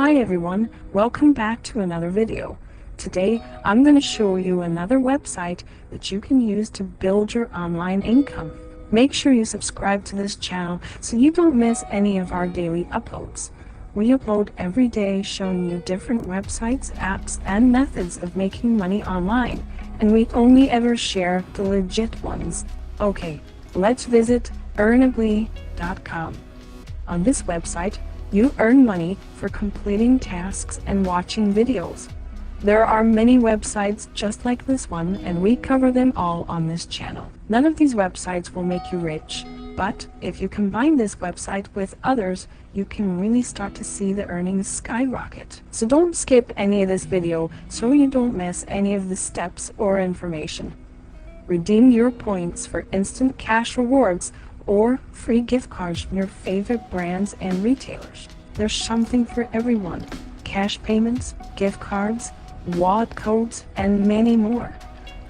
Hi everyone, welcome back to another video. Today I'm going to show you another website that you can use to build your online income. Make sure you subscribe to this channel so you don't miss any of our daily uploads. We upload every day showing you different websites, apps, and methods of making money online, and we only ever share the legit ones. Okay, let's visit earnably.com. On this website, you earn money for completing tasks and watching videos. There are many websites just like this one, and we cover them all on this channel. None of these websites will make you rich, but if you combine this website with others, you can really start to see the earnings skyrocket. So don't skip any of this video so you don't miss any of the steps or information. Redeem your points for instant cash rewards or free gift cards from your favorite brands and retailers. There's something for everyone. Cash payments, gift cards, wallet codes, and many more.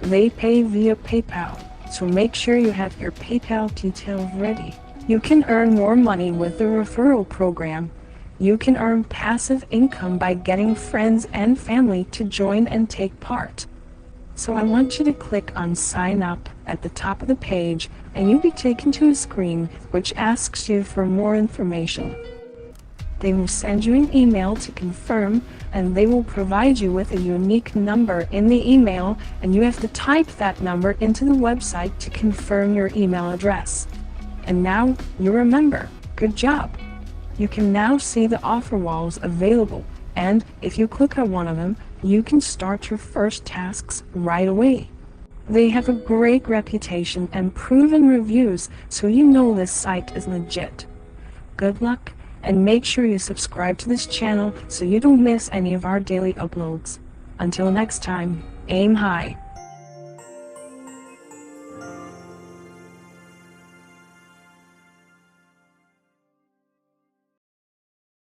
They pay via PayPal, so make sure you have your PayPal details ready. You can earn more money with the referral program. You can earn passive income by getting friends and family to join and take part. So I want you to click on sign up at the top of the page, and you'll be taken to a screen which asks you for more information. They will send you an email to confirm, and they will provide you with a unique number in the email, and you have to type that number into the website to confirm your email address. And now you're a member. Good job! You can now see the offer walls available, and if you click on one of them, you can start your first tasks right away. They have a great reputation and proven reviews, so you know this site is legit. Good luck, and make sure you subscribe to this channel so you don't miss any of our daily uploads. Until next time, aim high.